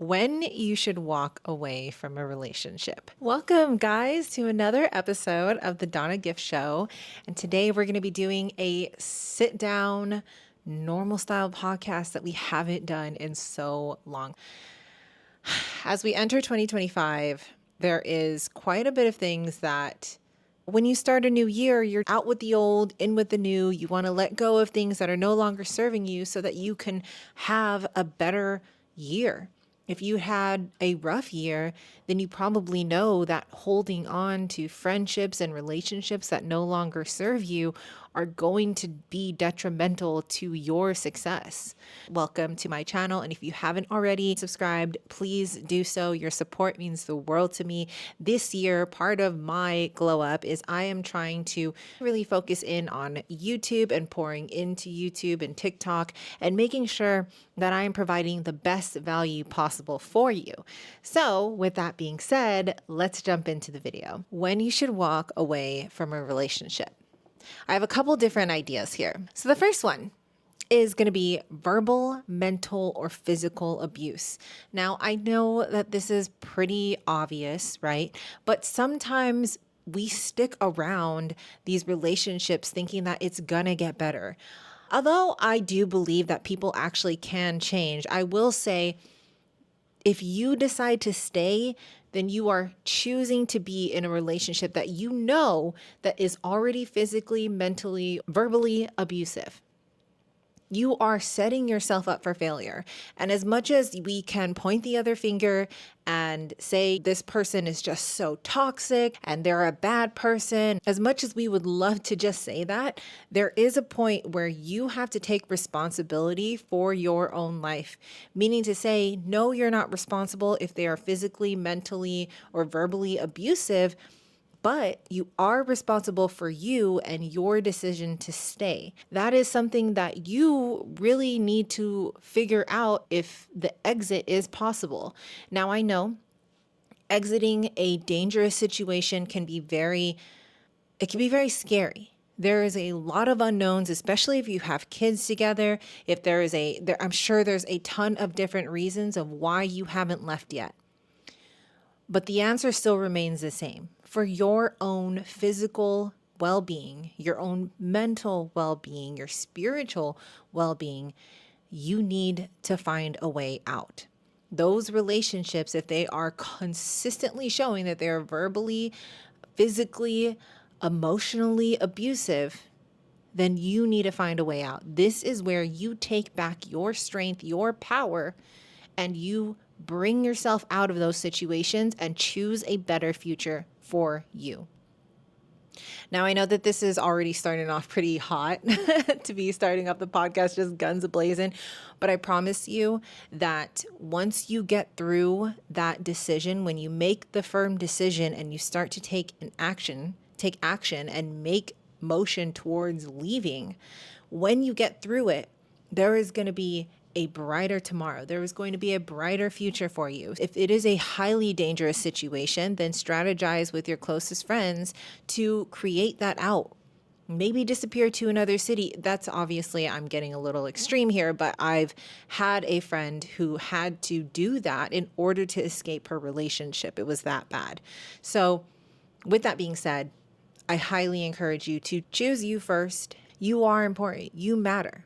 When you should walk away from a relationship. Welcome, guys, to another episode of the Danna Gift Show. And today we're going to be doing a sit down, normal style podcast that we haven't done in so long. As we enter 2025, there is quite a bit of things that when you start a new year, you're out with the old, in with the new. You want to let go of things that are no longer serving you so that you can have a better year. If you had a rough year, then you probably know that holding on to friendships and relationships that no longer serve you are going to be detrimental to your success. Welcome to my channel. And if you haven't already subscribed, please do so. Your support means the world to me. This year, part of my glow up is I am trying to really focus in on YouTube and pouring into YouTube and TikTok and making sure that I am providing the best value possible for you. So with that being said, let's jump into the video. When you should walk away from a relationship. I have a couple different ideas here. So the first one is going to be verbal, mental, or physical abuse. Now, I know that this is pretty obvious, right? But sometimes we stick around these relationships thinking that it's going to get better. Although I do believe that people actually can change, I will say if you decide to stay, then you are choosing to be in a relationship that you know that is already physically, mentally, verbally abusive. You are setting yourself up for failure. And as much as we can point the other finger and say this person is just so toxic and they're a bad person, as much as we would love to just say that, there is a point where you have to take responsibility for your own life. Meaning to say, no, you're not responsible if they are physically, mentally, or verbally abusive. But you are responsible for you and your decision to stay. That is something that you really need to figure out if the exit is possible. Now, I know exiting a dangerous situation can be very scary. There is a lot of unknowns, especially if you have kids together. If I'm sure there's a ton of different reasons of why you haven't left yet. But the answer still remains the same. For your own physical well-being, your own mental well-being, your spiritual well-being, you need to find a way out. Those relationships, if they are consistently showing that they are verbally, physically, emotionally abusive, then you need to find a way out. This is where you take back your strength, your power, and you bring yourself out of those situations and choose a better future for you. Now, I know that this is already starting off pretty hot to be starting up the podcast, just guns a-blazing, but I promise you that once you get through that decision, when you make the firm decision and you start to take action and make motion towards leaving, when you get through it, there is going to be a brighter tomorrow. There is going to be a brighter future for you. If it is a highly dangerous situation, then strategize with your closest friends to create that out. Maybe disappear to another city. That's obviously, I'm getting a little extreme here, but I've had a friend who had to do that in order to escape her relationship. It was that bad. So with that being said, I highly encourage you to choose you first. You are important. You matter.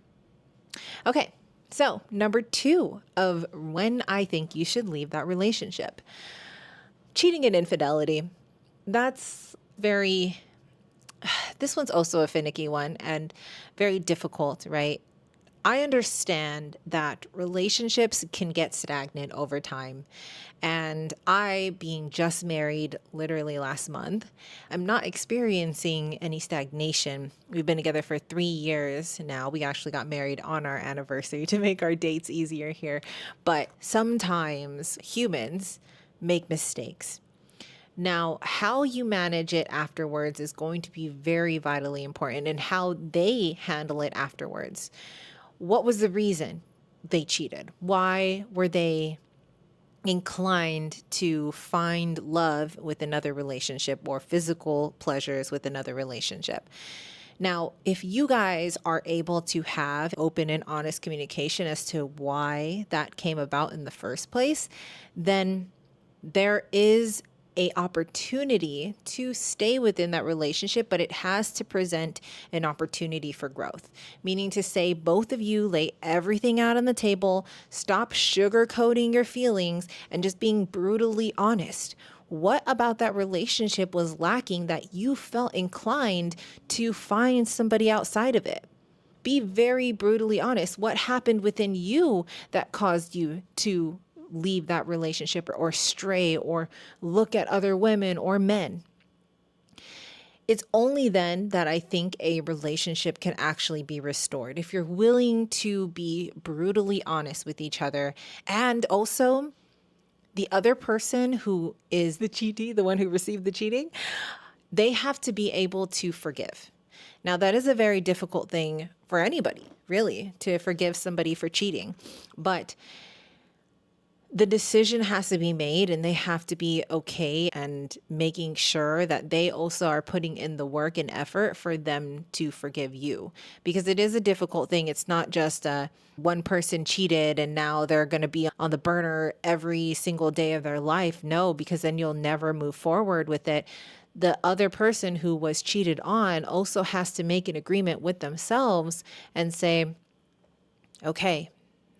Okay. So, number 2 of when I think you should leave that relationship. Cheating and infidelity. This one's also a finicky one and very difficult, right? I understand that relationships can get stagnant over time. And I, being just married literally last month, I'm not experiencing any stagnation. We've been together for 3 years now. We actually got married on our anniversary to make our dates easier here. But sometimes humans make mistakes. Now, how you manage it afterwards is going to be very vitally important, and how they handle it afterwards. What was the reason they cheated? Why were they inclined to find love with another relationship or physical pleasures with another relationship? Now, if you guys are able to have open and honest communication as to why that came about in the first place, then there is a opportunity to stay within that relationship, but it has to present an opportunity for growth. Meaning to say, both of you lay everything out on the table, stop sugarcoating your feelings, and just being brutally honest. What about that relationship was lacking that you felt inclined to find somebody outside of it? Be very brutally honest. What happened within you that caused you to leave that relationship or stray or look at other women or men? It's only then that I think a relationship can actually be restored. If you're willing to be brutally honest with each other, and also the other person who is the cheatee, the one who received the cheating, they have to be able to forgive. Now, that is a very difficult thing for anybody, really, to forgive somebody for cheating. But the decision has to be made, and they have to be okay and making sure that they also are putting in the work and effort for them to forgive you, because it is a difficult thing. It's not just one person cheated and now they're going to be on the burner every single day of their life. No, because then you'll never move forward with it. The other person who was cheated on also has to make an agreement with themselves and say, okay,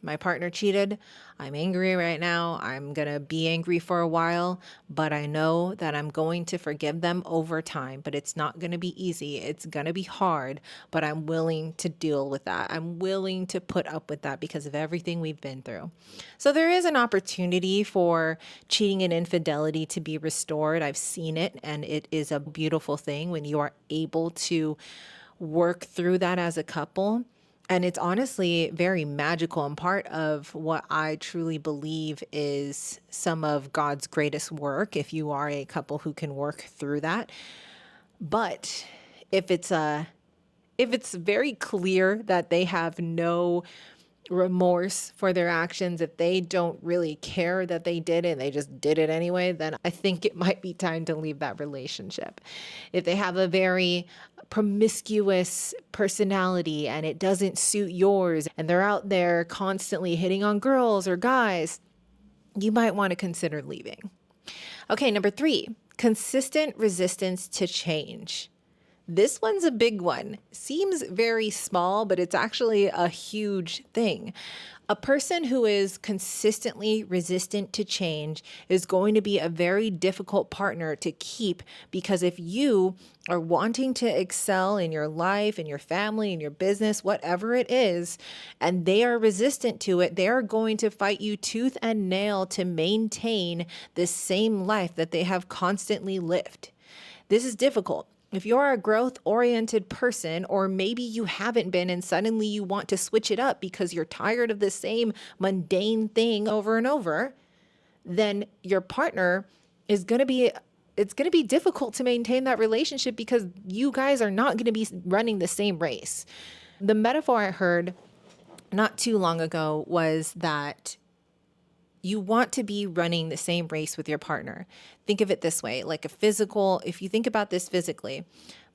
my partner cheated. I'm angry right now. I'm going to be angry for a while, but I know that I'm going to forgive them over time. But it's not going to be easy. It's going to be hard, but I'm willing to deal with that. I'm willing to put up with that because of everything we've been through. So there is an opportunity for cheating and infidelity to be restored. I've seen it, and it is a beautiful thing when you are able to work through that as a couple. And it's honestly very magical and part of what I truly believe is some of God's greatest work, if you are a couple who can work through that. But if it's very clear that they have no remorse for their actions, if they don't really care that they did it and they just did it anyway, then I think it might be time to leave that relationship. If they have a very promiscuous personality and it doesn't suit yours, and they're out there constantly hitting on girls or guys, you might want to consider leaving. Okay, number 3, consistent resistance to change. This one's a big one. Seems very small, but it's actually a huge thing. A person who is consistently resistant to change is going to be a very difficult partner to keep, because if you are wanting to excel in your life, in your family, in your business, whatever it is, and they are resistant to it, they are going to fight you tooth and nail to maintain the same life that they have constantly lived. This is difficult. If you're a growth-oriented person, or maybe you haven't been and suddenly you want to switch it up because you're tired of the same mundane thing over and over, then your partner is going to be, it's going to be difficult to maintain that relationship because you guys are not going to be running the same race. The metaphor I heard not too long ago was that you want to be running the same race with your partner. Think of it this way, like if you think about this physically,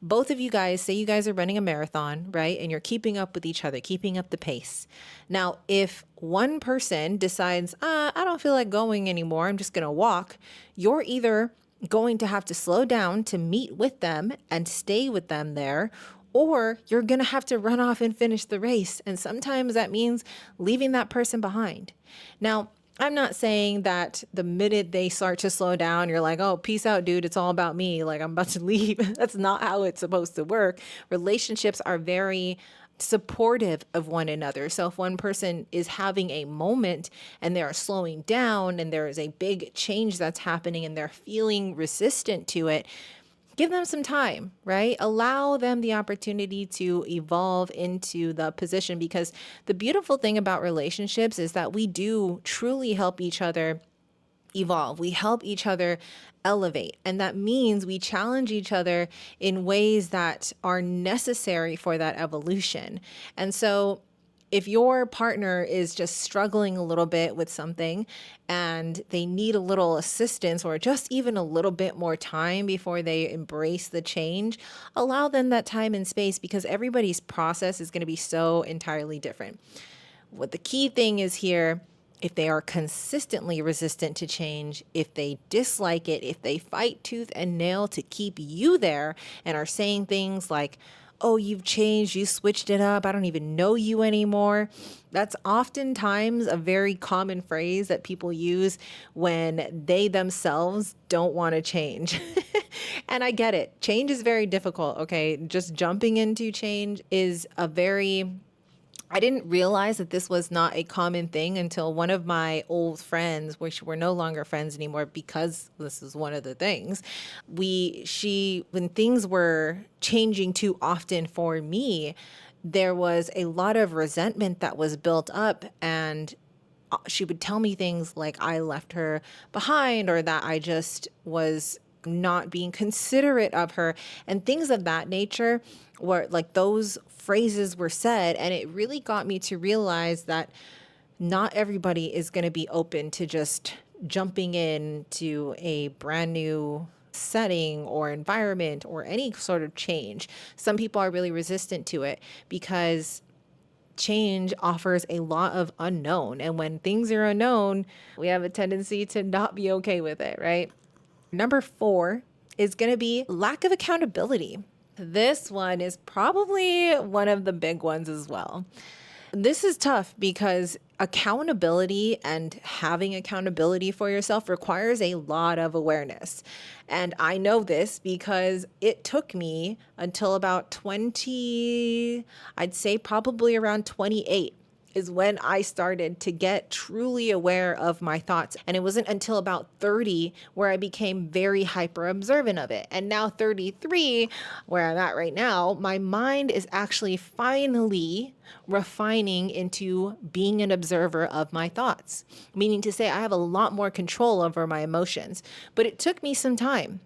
both of you guys, say you guys are running a marathon, right? And you're keeping up with each other, keeping up the pace. Now, if one person decides, I don't feel like going anymore, I'm just going to walk, you're either going to have to slow down to meet with them and stay with them there, or you're going to have to run off and finish the race. And sometimes that means leaving that person behind. Now, I'm not saying that the minute they start to slow down, you're like, oh, peace out, dude. It's all about me. Like, I'm about to leave. That's not how it's supposed to work. Relationships are very supportive of one another. So if one person is having a moment and they're slowing down and there is a big change that's happening and they're feeling resistant to it, give them some time, right? Allow them the opportunity to evolve into the position, because the beautiful thing about relationships is that we do truly help each other evolve. We help each other elevate. And that means we challenge each other in ways that are necessary for that evolution. And so If your partner is just struggling a little bit with something and they need a little assistance or just even a little bit more time before they embrace the change, allow them that time and space, because everybody's process is going to be so entirely different. What the key thing is here, if they are consistently resistant to change, if they dislike it, if they fight tooth and nail to keep you there and are saying things like, oh, you've changed, you switched it up, I don't even know you anymore. That's oftentimes a very common phrase that people use when they themselves don't want to change. And I get it. Change is very difficult, okay? Just jumping into change is I didn't realize that this was not a common thing until one of my old friends, which we're no longer friends anymore because this is one of the things, when things were changing too often for me, there was a lot of resentment that was built up, and she would tell me things like I left her behind, or that I just was not being considerate of her, and things of that nature, where like those phrases were said. And it really got me to realize that not everybody is going to be open to just jumping into a brand new setting or environment or any sort of change. Some people are really resistant to it because change offers a lot of unknown. And when things are unknown, we have a tendency to not be okay with it, right? Number 4 is going to be lack of accountability. This one is probably one of the big ones as well. This is tough because accountability and having accountability for yourself requires a lot of awareness. And I know this because it took me until about 20, I'd say probably around 28 is when I started to get truly aware of my thoughts. And it wasn't until about 30 where I became very hyper observant of it. And now 33, where I'm at right now, my mind is actually finally refining into being an observer of my thoughts, meaning to say I have a lot more control over my emotions. But it took me some time.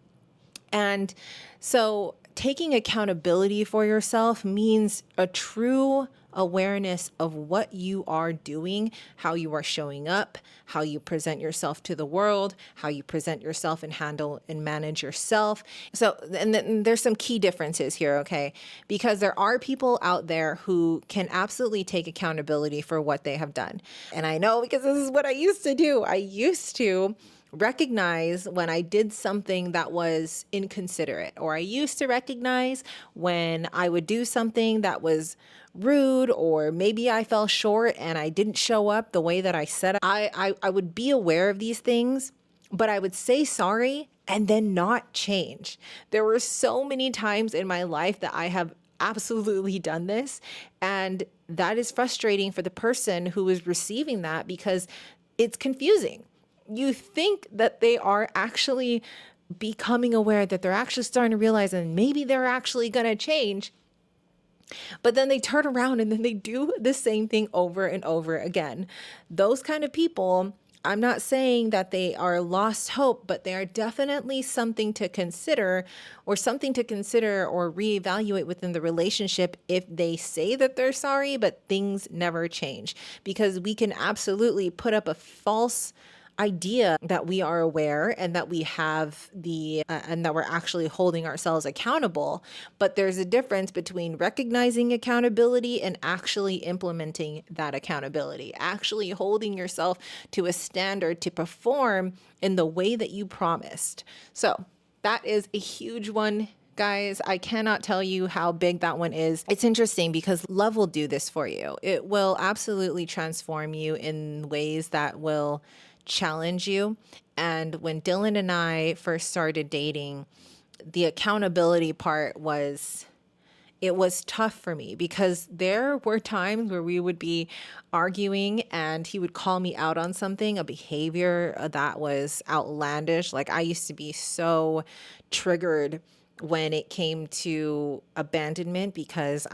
And so taking accountability for yourself means a true awareness of what you are doing, how you are showing up, how you present yourself to the world, how you present yourself and handle and manage yourself. So, and then there's some key differences here, okay? Because there are people out there who can absolutely take accountability for what they have done. And I know because this is what I used to do. I used to recognize when I did something that was inconsiderate, or I used to recognize when I would do something that was rude, or maybe I fell short and I didn't show up the way that I said. I would be aware of these things, but I would say sorry and then not change. There were so many times in my life that I have absolutely done this, and that is frustrating for the person who is receiving that because it's confusing. You think that they are actually becoming aware, that they're actually starting to realize, and maybe they're actually going to change. But then they turn around and then they do the same thing over and over again. Those kind of people, I'm not saying that they are lost hope, but they are definitely something to consider, or reevaluate within the relationship if they say that they're sorry, but things never change. Because we can absolutely put up a false idea that we are aware and that we have and that we're actually holding ourselves accountable. But there's a difference between recognizing accountability and actually implementing that accountability, actually holding yourself to a standard to perform in the way that you promised. So that is a huge one. Guys, I cannot tell you how big that one is. It's interesting because love will do this for you. It will absolutely transform you in ways that will challenge you. And when Dylan and I first started dating, the accountability part was tough for me because there were times where we would be arguing and he would call me out on something, a behavior that was outlandish. Like I used to be so triggered when it came to abandonment because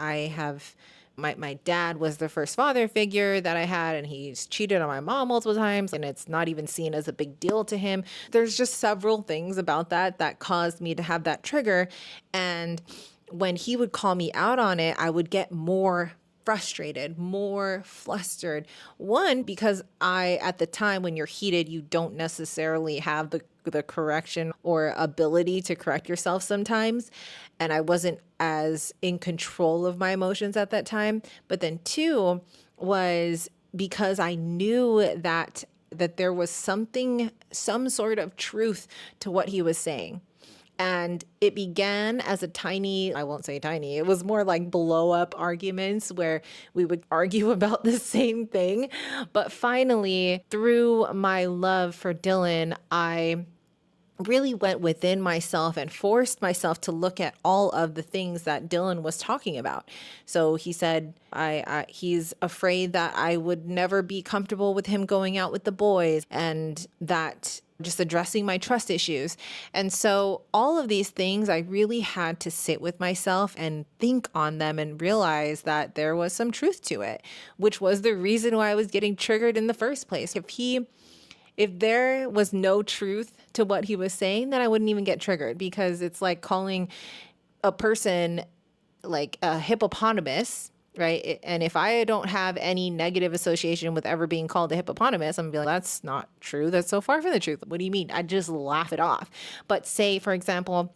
my dad was the first father figure that I had, and he's cheated on my mom multiple times, and it's not even seen as a big deal to him. There's just several things about that caused me to have that trigger. And when he would call me out on it, I would get more frustrated, more flustered. One, because at the time when you're heated, you don't necessarily have the correction or ability to correct yourself sometimes. And I wasn't as in control of my emotions at that time. But then two was because I knew that there was some sort of truth to what he was saying. And it began as a tiny, I won't say tiny, it was more like blow up arguments where we would argue about the same thing. But finally, through my love for Dylan, I really went within myself and forced myself to look at all of the things that Dylan was talking about. So he said, he's afraid that I would never be comfortable with him going out with the boys, and that just addressing my trust issues. And so all of these things, I really had to sit with myself and think on them and realize that there was some truth to it, which was the reason why I was getting triggered in the first place. If there was no truth to what he was saying, then I wouldn't even get triggered, because it's like calling a person like a hippopotamus, right? And if I don't have any negative association with ever being called a hippopotamus, I'm gonna be like, that's not true. That's so far from the truth. What do you mean? I just laugh it off. But say, for example,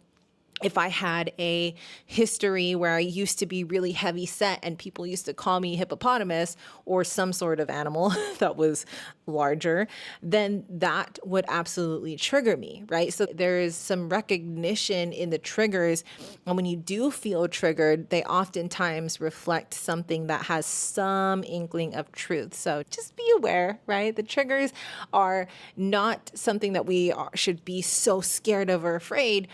if I had a history where I used to be really heavy set and people used to call me hippopotamus or some sort of animal that was larger, then that would absolutely trigger me, right? So there is some recognition in the triggers. And when you do feel triggered, they oftentimes reflect something that has some inkling of truth. So just be aware, right? The triggers are not something that should be so scared of or afraid.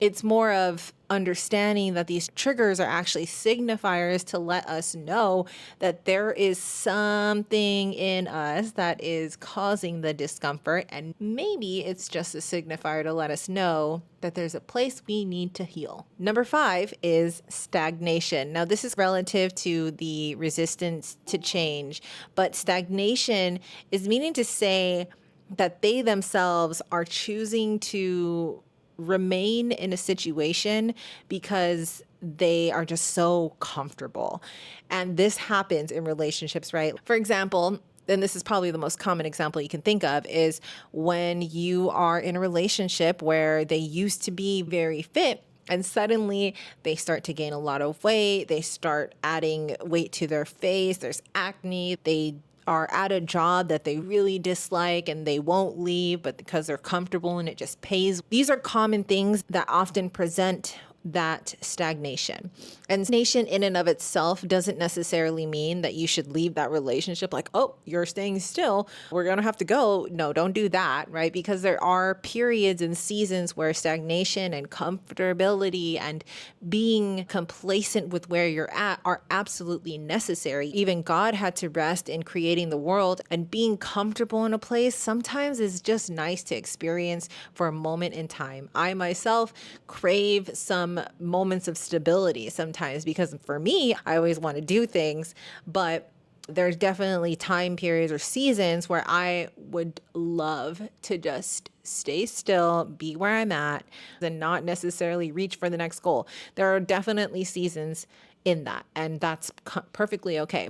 It's more of understanding that these triggers are actually signifiers to let us know that there is something in us that is causing the discomfort. And maybe it's just a signifier to let us know that there's a place we need to heal. Number 5 is stagnation. Now, this is relative to the resistance to change, but stagnation is meaning to say that they themselves are choosing to remain in a situation because they are just so comfortable. And this happens in relationships, right? For example, and this is probably the most common example you can think of, is when you are in a relationship where they used to be very fit and suddenly they start to gain a lot of weight. They start adding weight to their face. There's acne. They are at a job that they really dislike and they won't leave, but because they're comfortable and it just pays. These are common things that often present that stagnation. And stagnation in and of itself doesn't necessarily mean that you should leave that relationship like, oh, you're staying still, we're going to have to go. No, don't do that, right? Because there are periods and seasons where stagnation and comfortability and being complacent with where you're at are absolutely necessary. Even God had to rest in creating the world, and being comfortable in a place sometimes is just nice to experience for a moment in time. I myself crave some moments of stability sometimes, because for me, I always want to do things, but there's definitely time periods or seasons where I would love to just stay still, be where I'm at, and not necessarily reach for the next goal. There are definitely seasons in that, and that's perfectly okay.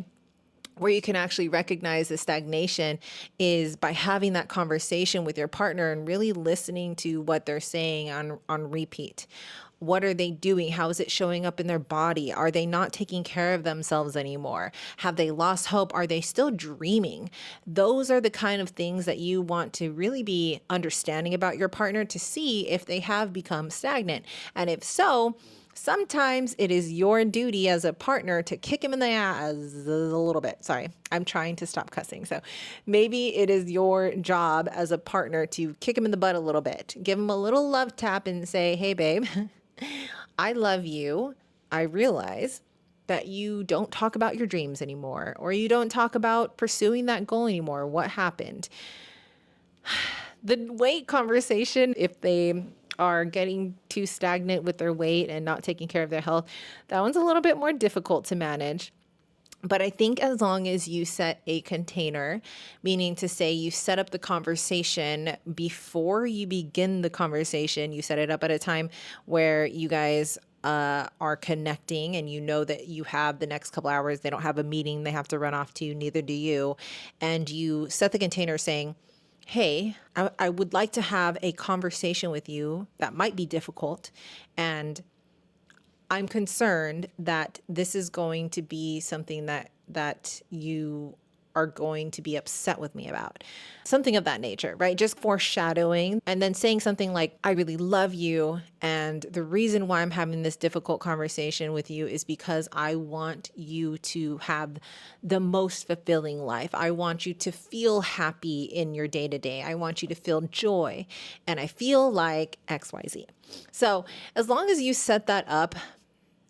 Where you can actually recognize the stagnation is by having that conversation with your partner and really listening to what they're saying on repeat. What are they doing? How is it showing up in their body? Are they not taking care of themselves anymore? Have they lost hope? Are they still dreaming? Those are the kind of things that you want to really be understanding about your partner to see if they have become stagnant. And if so, sometimes it is your duty as a partner to kick him in the ass a little bit. Sorry, I'm trying to stop cussing. So maybe it is your job as a partner to kick him in the butt a little bit, give him a little love tap and say, hey, babe, I love you. I realize that you don't talk about your dreams anymore, or you don't talk about pursuing that goal anymore. What happened? The weight conversation, if they are getting too stagnant with their weight and not taking care of their health, that one's a little bit more difficult to manage. But I think as long as you set a container, meaning to say you set up the conversation before you begin the conversation, you set it up at a time where you guys are connecting and you know that you have the next couple hours, they don't have a meeting they have to run off to, neither do you. And you set the container saying, hey, I would like to have a conversation with you that might be difficult. And I'm concerned that this is going to be something that you are going to be upset with me about. Something of that nature, right? Just foreshadowing and then saying something like, I really love you. And the reason why I'm having this difficult conversation with you is because I want you to have the most fulfilling life. I want you to feel happy in your day to day. I want you to feel joy. And I feel like XYZ. So as long as you set that up,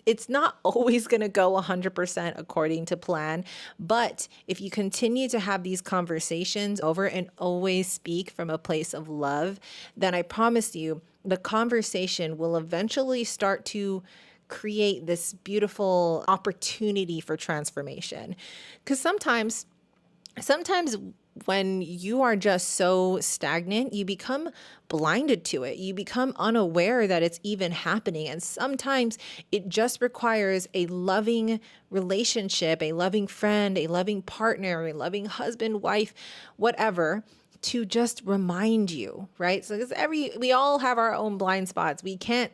it's not always going to go 100% according to plan. But if you continue to have these conversations over and always speak from a place of love, then I promise you the conversation will eventually start to create this beautiful opportunity for transformation. Because sometimes when you are just so stagnant, you become blinded to it. You become unaware that it's even happening. And sometimes it just requires a loving relationship, a loving friend, a loving partner, a loving husband, wife, whatever, to just remind you, right? So we all have our own blind spots. We can't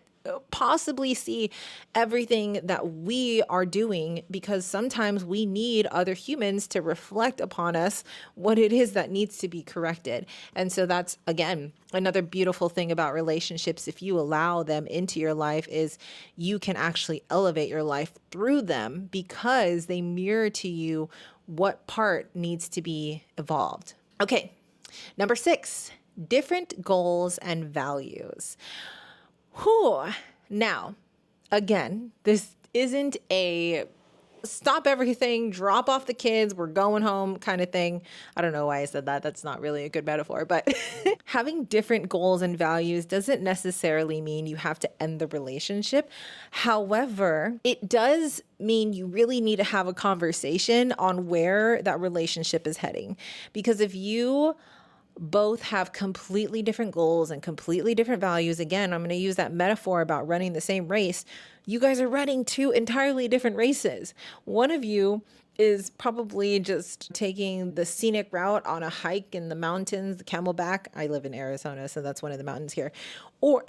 possibly see everything that we are doing because sometimes we need other humans to reflect upon us what it is that needs to be corrected. And so that's, again, another beautiful thing about relationships. If you allow them into your life, is you can actually elevate your life through them because they mirror to you what part needs to be evolved. Okay, number 6, different goals and values. Whew. Now, again, this isn't a stop everything, drop off the kids, we're going home kind of thing. I don't know why I said that. That's not really a good metaphor, but having different goals and values doesn't necessarily mean you have to end the relationship. However, it does mean you really need to have a conversation on where that relationship is heading. Because if you both have completely different goals and completely different values. Again, I'm going to use that metaphor about running the same race. You guys are running 2 entirely different races. One of you is probably just taking the scenic route on a hike in the mountains, the Camelback. I live in Arizona, so that's one of the mountains here.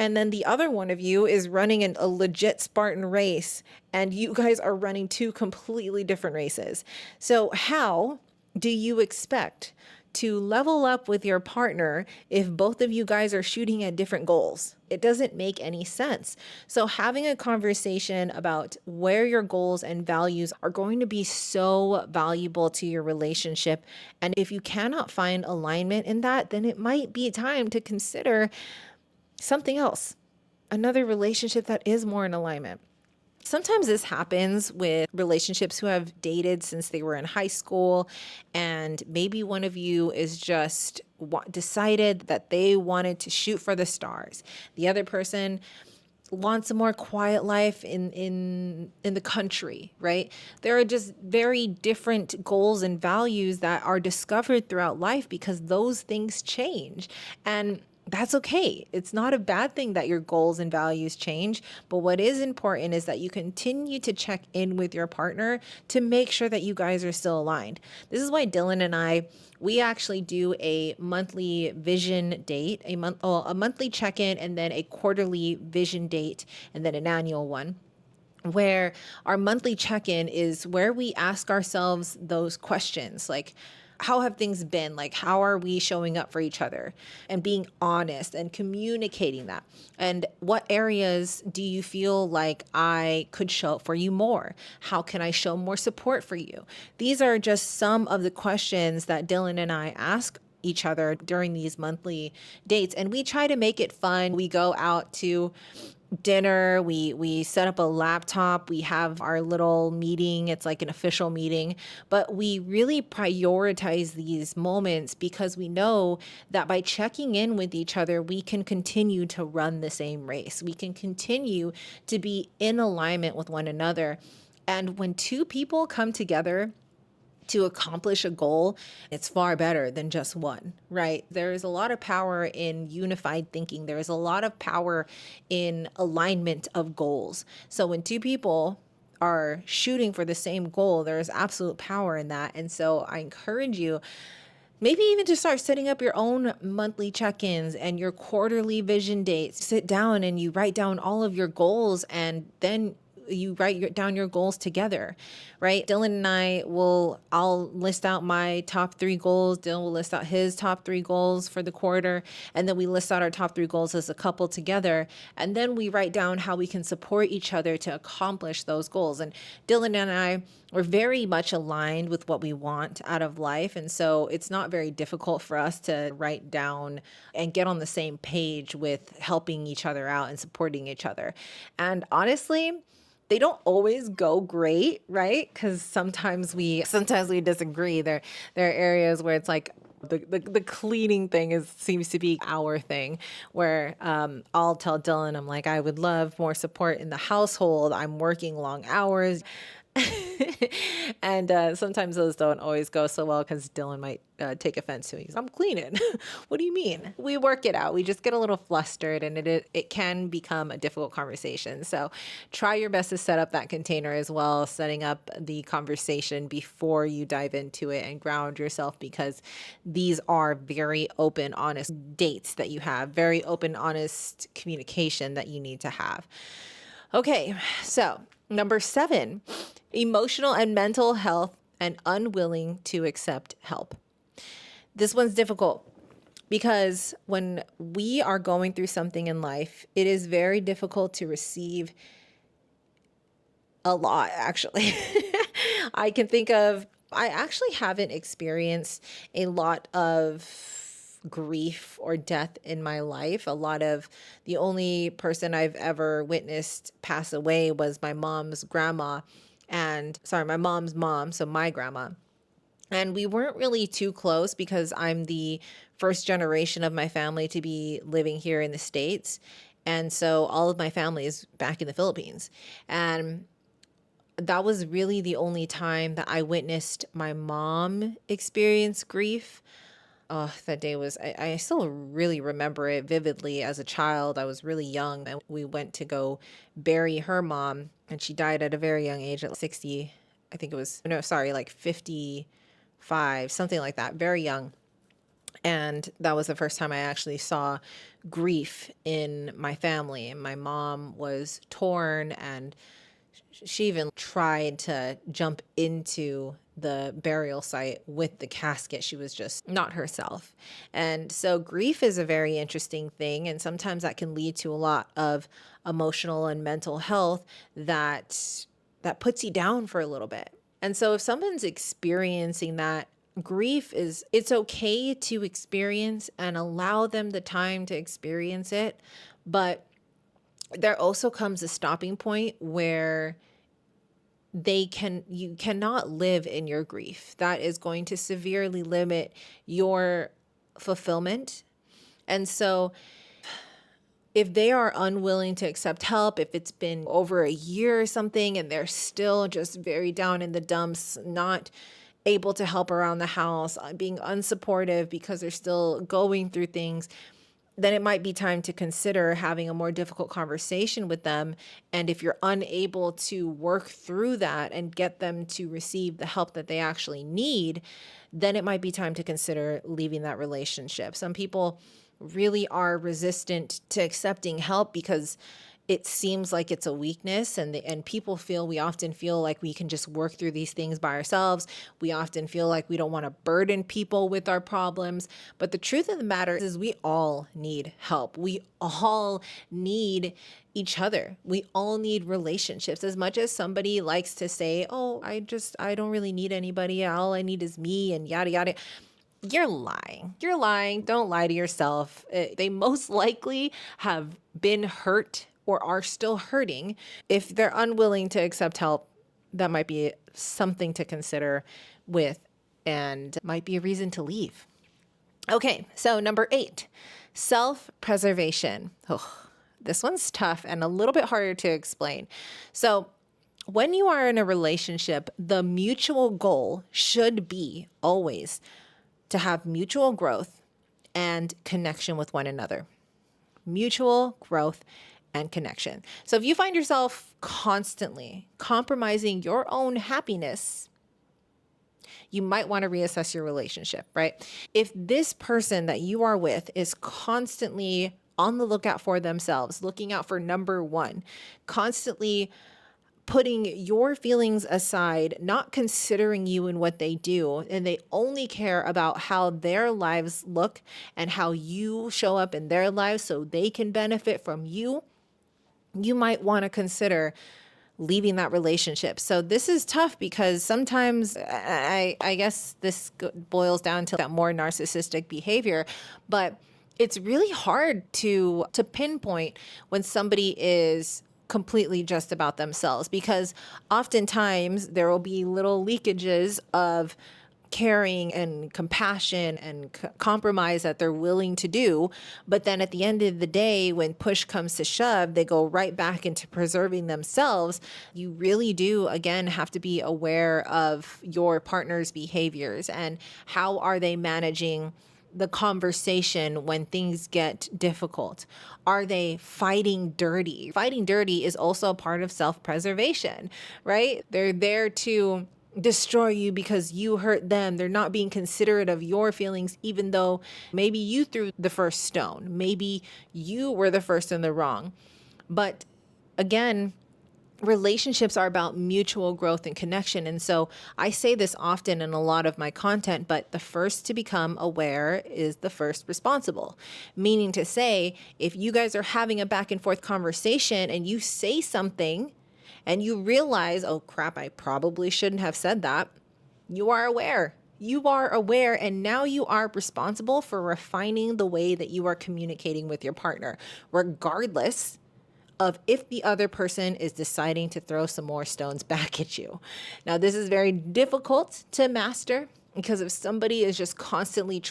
And then the other one of you is running a legit Spartan race, and you guys are running 2 completely different races. So how do you expect to level up with your partner if both of you guys are shooting at different goals? It doesn't make any sense. So having a conversation about where your goals and values are going to be so valuable to your relationship. And if you cannot find alignment in that, then it might be time to consider something else, another relationship that is more in alignment. Sometimes this happens with relationships who have dated since they were in high school, and maybe one of you is just decided that they wanted to shoot for the stars. The other person wants a more quiet life in the country, right? There are just very different goals and values that are discovered throughout life because those things change. And that's okay. It's not a bad thing that your goals and values change, but what is important is that you continue to check in with your partner to make sure that you guys are still aligned. This is why Dylan and I, we actually do a monthly vision date, a monthly check-in, and then a quarterly vision date, and then an annual one, where our monthly check-in is where we ask ourselves those questions like, how have things been? Like, how are we showing up for each other and being honest and communicating that? And what areas do you feel like I could show up for you more? How can I show more support for you? These are just some of the questions that Dylan and I ask each other during these monthly dates. And we try to make it fun. We go out to dinner, we set up a laptop, we have our little meeting, it's like an official meeting, but we really prioritize these moments because we know that by checking in with each other, we can continue to run the same race. We can continue to be in alignment with one another. And when 2 people come together to accomplish a goal, it's far better than just one, right? There is a lot of power in unified thinking. There is a lot of power in alignment of goals. So when two people are shooting for the same goal, there is absolute power in that. And so I encourage you, maybe even to start setting up your own monthly check-ins and your quarterly vision dates. Sit down and you write down all of your goals, and then you write down your goals together, right? Dylan and I'll list out my top 3 goals. Dylan will list out his top 3 goals for the quarter. And then we list out our top 3 goals as a couple together. And then we write down how we can support each other to accomplish those goals. And Dylan and I are very much aligned with what we want out of life. And so it's not very difficult for us to write down and get on the same page with helping each other out and supporting each other. And honestly, they don't always go great, right? Because sometimes we disagree. There are areas where it's like the cleaning thing seems to be our thing, where I'll tell Dylan, I'm like, I would love more support in the household. I'm working long hours. And sometimes those don't always go so well because Dylan might take offense to me. I'm cleaning. What do you mean? We work it out. We just get a little flustered, and it can become a difficult conversation. So try your best to set up that container as well, setting up the conversation before you dive into it, and ground yourself, because these are very open, honest dates that you have, very open, honest communication that you need to have. Okay, so number 7, emotional and mental health and unwilling to accept help. This one's difficult because when we are going through something in life, it is very difficult to receive a lot, actually. I actually haven't experienced a lot of grief or death in my life. The only person I've ever witnessed pass away was my mom's mom, so my grandma. And we weren't really too close because I'm the first generation of my family to be living here in the States. And so all of my family is back in the Philippines. And that was really the only time that I witnessed my mom experience grief. Oh, that day I still really remember it vividly as a child. I was really young, and we went to go bury her mom, and she died at a very young age, at 60, I think it was, no, sorry, like 55, something like that, very young. And that was the first time I actually saw grief in my family. And my mom was torn, and she even tried to jump into the burial site with the casket. She was just not herself. And so grief is a very interesting thing. And sometimes that can lead to a lot of emotional and mental health that puts you down for a little bit. And so if someone's experiencing that, it's okay to experience and allow them the time to experience it. But there also comes a stopping point where you cannot live in your grief. That is going to severely limit your fulfillment. And so if they are unwilling to accept help, if it's been over a year or something and they're still just very down in the dumps, not able to help around the house, being unsupportive because they're still going through things, then it might be time to consider having a more difficult conversation with them. And if you're unable to work through that and get them to receive the help that they actually need, then it might be time to consider leaving that relationship. Some people really are resistant to accepting help because it seems like it's a weakness, and we often feel like we can just work through these things by ourselves. We often feel like we don't want to burden people with our problems. But the truth of the matter is we all need help. We all need each other. We all need relationships. As much as somebody likes to say, oh, I don't really need anybody. All I need is me, and yada, yada. You're lying. You're lying. Don't lie to yourself. They most likely have been hurt or are still hurting. If they're unwilling to accept help, that might be something to consider with, and might be a reason to leave. Okay, so number 8, self-preservation. Oh, this one's tough and a little bit harder to explain. So when you are in a relationship, the mutual goal should be always to have mutual growth and connection with one another. Mutual growth and connection. So if you find yourself constantly compromising your own happiness, you might want to reassess your relationship, right? If this person that you are with is constantly on the lookout for themselves, looking out for number one, constantly putting your feelings aside, not considering you and what they do, and they only care about how their lives look and how you show up in their lives so they can benefit from you, you might want to consider leaving that relationship. So this is tough because sometimes I guess this boils down to that more narcissistic behavior, but it's really hard to pinpoint when somebody is completely just about themselves, because oftentimes there will be little leakages of caring and compassion and compromise that they're willing to do. But then at the end of the day, when push comes to shove, they go right back into preserving themselves. You really do, again, have to be aware of your partner's behaviors and how are they managing the conversation when things get difficult. Are they fighting dirty? Fighting dirty is also a part of self-preservation, right? They're there to destroy you because you hurt them. They're not being considerate of your feelings, even though maybe you threw the first stone. Maybe you were the first in the wrong. But again, relationships are about mutual growth and connection. And so I say this often in a lot of my content, but the first to become aware is the first responsible. Meaning to say, if you guys are having a back and forth conversation and you say something and you realize, oh crap, I probably shouldn't have said that, you are aware. You are aware, and now you are responsible for refining the way that you are communicating with your partner, regardless of if the other person is deciding to throw some more stones back at you. Now, this is very difficult to master because if somebody is just constantly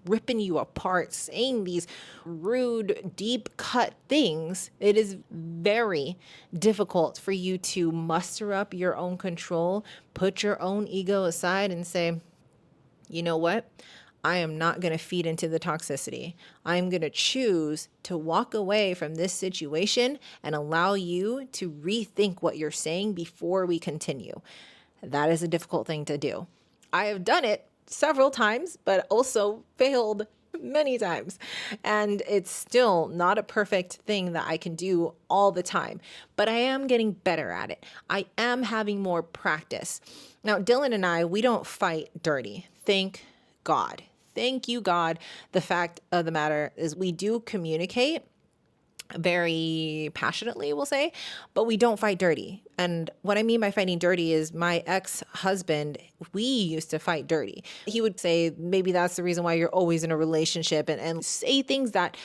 ripping you apart, saying these rude, deep cut things, it is very difficult for you to muster up your own control, put your own ego aside and say, you know what? I am not going to feed into the toxicity. I'm going to choose to walk away from this situation and allow you to rethink what you're saying before we continue. That is a difficult thing to do. I have done it several times, but also failed many times. And it's still not a perfect thing that I can do all the time, but I am getting better at it. I am having more practice. Now, Dylan and I, we don't fight dirty. Thank God. Thank you, God. The fact of the matter is we do communicate very passionately, we'll say, but we don't fight dirty. And what I mean by fighting dirty is my ex-husband, we used to fight dirty. He would say, maybe that's the reason why you're always in a relationship, and say things that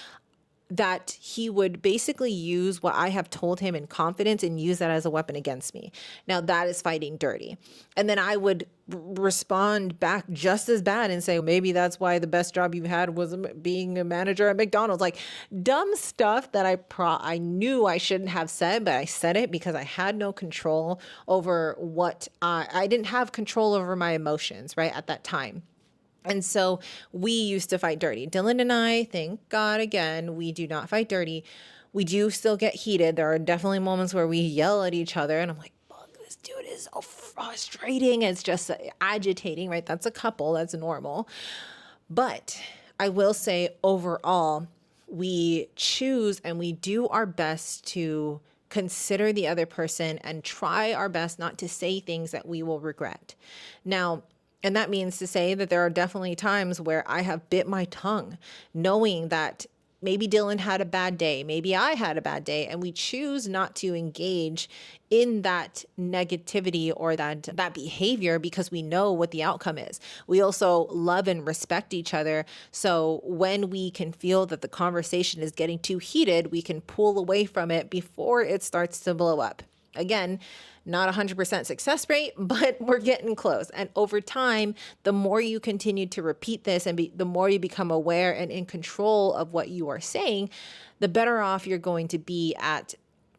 he would basically use what I have told him in confidence and use that as a weapon against me. Now that is fighting dirty. And then I would respond back just as bad and say, maybe that's why the best job you had was being a manager at McDonald's. Like dumb stuff that I knew I shouldn't have said, but I said it because I had no control over I didn't have control over my emotions, right, at that time. And so we used to fight dirty. Dylan and I, thank God, again, we do not fight dirty. We do still get heated. There are definitely moments where we yell at each other and I'm like, fuck, this dude is so frustrating. It's just agitating, right? That's a couple. That's normal. But I will say overall, we choose and we do our best to consider the other person and try our best not to say things that we will regret. Now, and that means to say that there are definitely times where I have bit my tongue, knowing that maybe Dylan had a bad day, maybe I had a bad day, and we choose not to engage in that negativity or that behavior because we know what the outcome is. We also love and respect each other. So when we can feel that the conversation is getting too heated, we can pull away from it before it starts to blow up. Again, not 100% success rate, but we're getting close. And over time, the more you continue to repeat this and the more you become aware and in control of what you are saying, the better off you're going to be at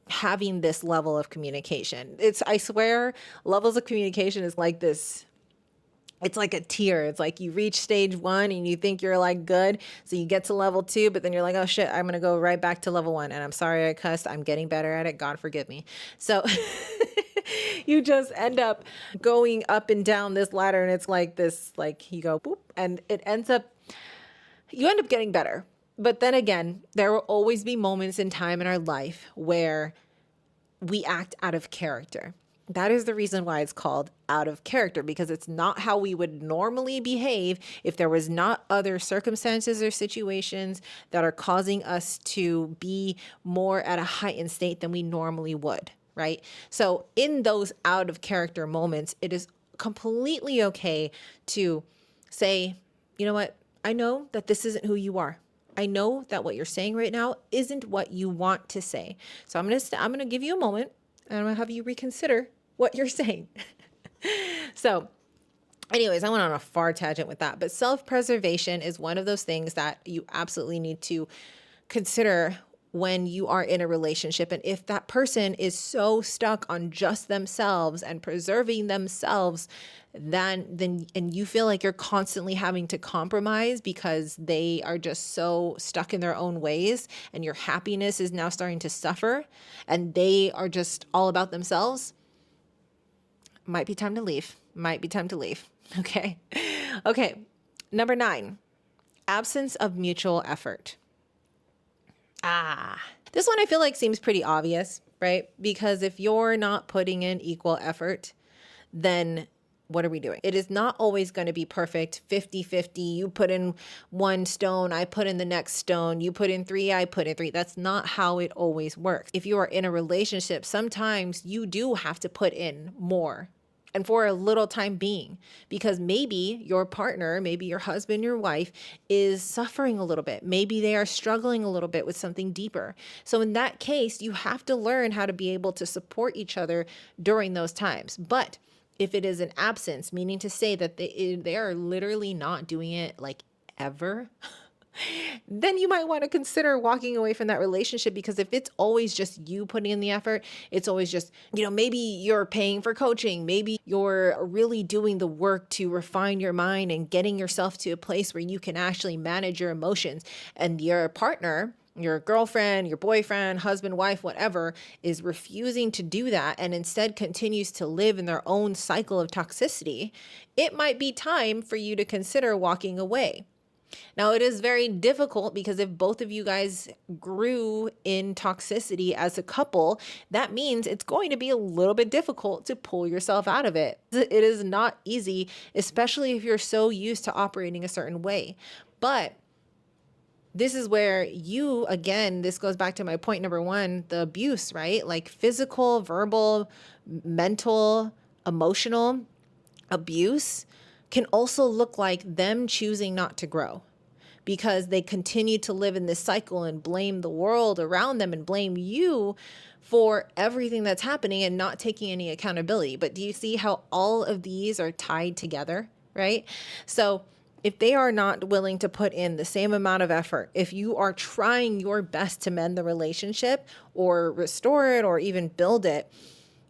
having this level of communication. I swear, levels of communication is like this. It's like a tier. It's like you reach stage 1 and you think you're like good. So you get to level 2, but then you're like, oh shit, I'm going to go right back to level 1. And I'm sorry I cussed. I'm getting better at it. God forgive me. So you just end up going up and down this ladder. And it's like this, like you go boop, and you end up getting better. But then again, there will always be moments in time in our life where we act out of character. That is the reason why it's called out of character, because it's not how we would normally behave if there was not other circumstances or situations that are causing us to be more at a heightened state than we normally would, right? So in those out of character moments, it is completely okay to say, you know what? I know that this isn't who you are. I know that what you're saying right now isn't what you want to say. So I'm going to give you a moment and I'm going to have you reconsider what you're saying. So anyways, I went on a far tangent with that, but self-preservation is one of those things that you absolutely need to consider when you are in a relationship. And if that person is so stuck on just themselves and preserving themselves, then and you feel like you're constantly having to compromise because they are just so stuck in their own ways and your happiness is now starting to suffer and they are just all about themselves, might be time to leave. Okay. Okay. Number 9, absence of mutual effort. This one I feel like seems pretty obvious, right? Because if you're not putting in equal effort, then what are we doing? It is not always going to be perfect 50-50. You put in 1 stone, I put in the next stone. You put in 3, I put in 3. That's not how it always works. If you are in a relationship, sometimes you do have to put in more. And for a little time being, because maybe your partner, maybe your husband, your wife is suffering a little bit. Maybe they are struggling a little bit with something deeper. So in that case, you have to learn how to be able to support each other during those times. But if it is an absence, meaning to say that they are literally not doing it like ever, then you might want to consider walking away from that relationship, because if it's always just you putting in the effort, it's always just, maybe you're paying for coaching, maybe you're really doing the work to refine your mind and getting yourself to a place where you can actually manage your emotions, and your partner, your girlfriend, your boyfriend, husband, wife, whatever, is refusing to do that and instead continues to live in their own cycle of toxicity, it might be time for you to consider walking away. Now, it is very difficult because if both of you guys grew in toxicity as a couple, that means it's going to be a little bit difficult to pull yourself out of it. It is not easy, especially if you're so used to operating a certain way. But this is where this goes back to my point number 1, the abuse, right? Like physical, verbal, mental, emotional abuse can also look like them choosing not to grow because they continue to live in this cycle and blame the world around them and blame you for everything that's happening and not taking any accountability. But do you see how all of these are tied together, right? So if they are not willing to put in the same amount of effort, if you are trying your best to mend the relationship or restore it or even build it,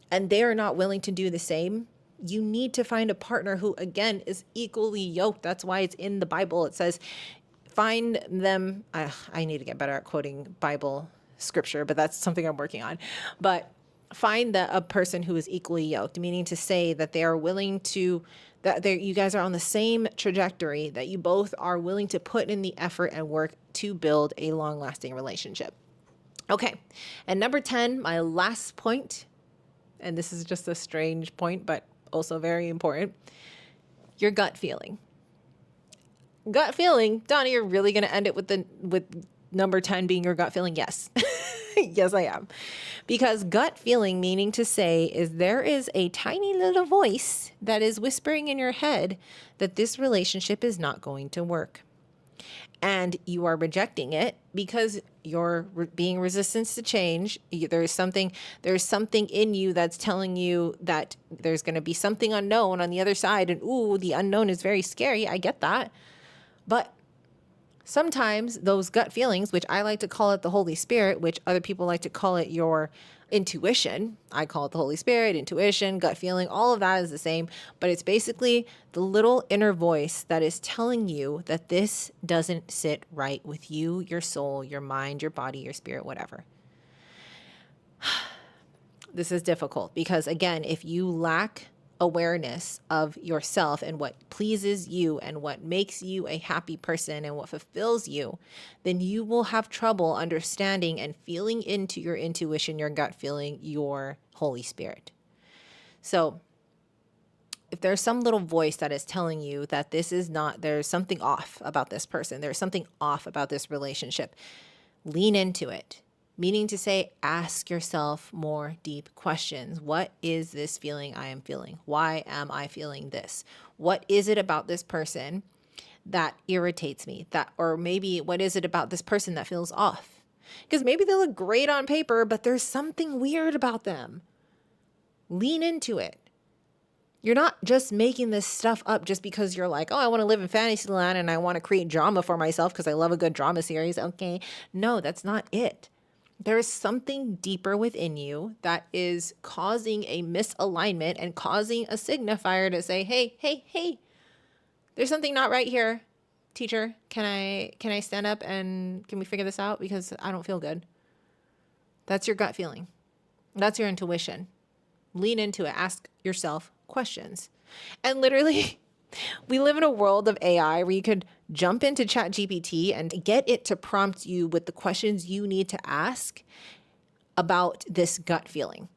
and they are not willing to do the same, you need to find a partner who, again, is equally yoked. That's why it's in the Bible. It says, find them. I need to get better at quoting Bible scripture, but that's something I'm working on. But find a person who is equally yoked, meaning to say that they are willing to, you guys are on the same trajectory, that you both are willing to put in the effort and work to build a long-lasting relationship. Okay. And number 10, my last point, and this is just a strange point, but also very important, your gut feeling. Gut feeling, Donna, you're really going to end it with number 10 being your gut feeling? Yes. Yes, I am. Because gut feeling, meaning to say, is there is a tiny little voice that is whispering in your head that this relationship is not going to work. And you are rejecting it because you're being resistant to change. There's something in you that's telling you that there's going to be something unknown on the other side. And the unknown is very scary. I get that. But Sometimes those gut feelings, which I like to call it the Holy Spirit, which other people like to call it your intuition. I call it the Holy Spirit, intuition, gut feeling, all of that is the same, but it's basically the little inner voice that is telling you that this doesn't sit right with you, your soul, your mind, your body, your spirit, whatever. This is difficult because, again, if you lack awareness of yourself and what pleases you and what makes you a happy person and what fulfills you, then you will have trouble understanding and feeling into your intuition, your gut feeling, your Holy Spirit. So if there's some little voice that is telling you that this is not, there's something off about this person, there's something off about this relationship, lean into it. Meaning to say, ask yourself more deep questions. What is this feeling I am feeling? Why am I feeling this? What is it about this person that irritates me? Or maybe what is it about this person that feels off? Because maybe they look great on paper, but there's something weird about them. Lean into it. You're not just making this stuff up just because you're like, oh, I want to live in Fantasyland and I want to create drama for myself because I love a good drama series. Okay. No, that's not it. There is something deeper within you that is causing a misalignment and causing a signifier to say, hey, there's something not right here. Teacher, can I stand up and can we figure this out? Because I don't feel good. That's your gut feeling. That's your intuition. Lean into it. Ask yourself questions. And literally, we live in a world of AI where you could jump into ChatGPT and get it to prompt you with the questions you need to ask about this gut feeling.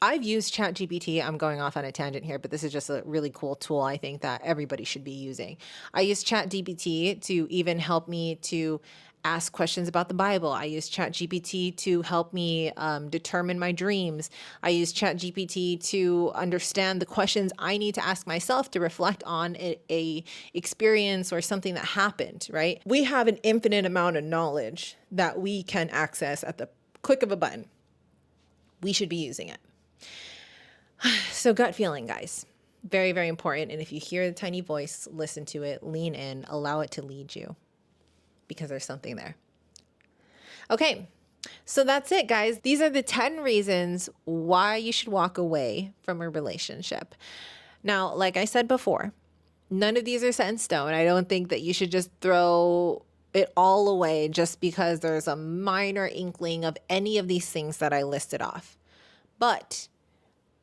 I've used ChatGPT. I'm going off on a tangent here, but this is just a really cool tool I think that everybody should be using. I use ChatGPT to even help me to ask questions about the Bible. I use ChatGPT to help me determine my dreams. I use ChatGPT to understand the questions I need to ask myself to reflect on a experience or something that happened, right? We have an infinite amount of knowledge that we can access at the click of a button. We should be using it. So gut feeling, guys, very, very important. And if you hear the tiny voice, listen to it, lean in, allow it to lead you, because there's something there. Okay, so that's it, guys. These are the 10 reasons why you should walk away from a relationship. Now, like I said before, none of these are set in stone. I don't think that you should just throw it all away just because there's a minor inkling of any of these things that I listed off. But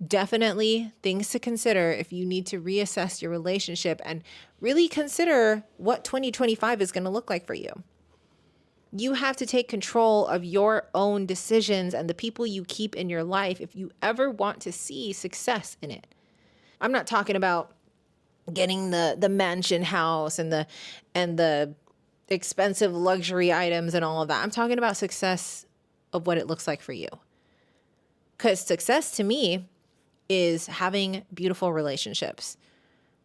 definitely things to consider if you need to reassess your relationship and really consider what 2025 is going to look like for you. You have to take control of your own decisions and the people you keep in your life if you ever want to see success in it. I'm not talking about getting the mansion house and the expensive luxury items and all of that. I'm talking about success of what it looks like for you. Because success to me is having beautiful relationships,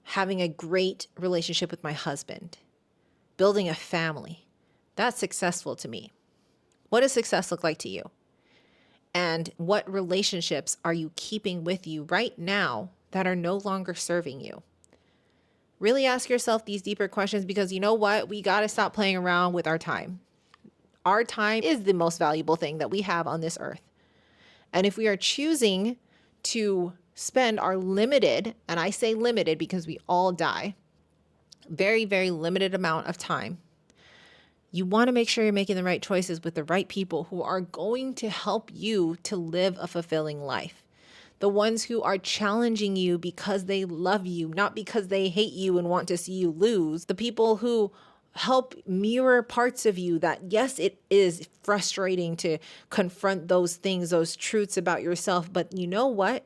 having a great relationship with my husband, building a family. That's successful to me. What does success look like to you? And what relationships are you keeping with you right now that are no longer serving you? Really ask yourself these deeper questions, because you know what? We got to stop playing around with our time. Our time is the most valuable thing that we have on this earth. And if we are choosing to spend our limited, and I say limited because we all die, very, very limited amount of time, you want to make sure you're making the right choices with the right people who are going to help you to live a fulfilling life. The ones who are challenging you because they love you, not because they hate you and want to see you lose. The people who help mirror parts of you that, yes, it is frustrating to confront those things, those truths about yourself. But you know what?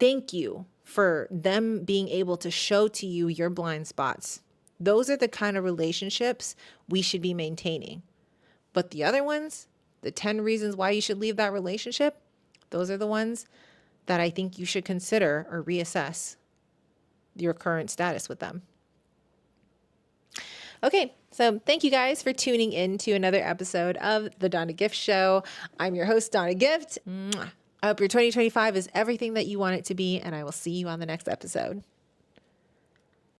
Thank you for them being able to show to you your blind spots. Those are the kind of relationships we should be maintaining. But the other ones, the 10 reasons why you should leave that relationship, those are the ones that I think you should consider or reassess your current status with them. Okay, so thank you guys for tuning in to another episode of the Danna Gift Show. I'm your host, Danna Gift. I hope your 2025 is everything that you want it to be, and I will see you on the next episode.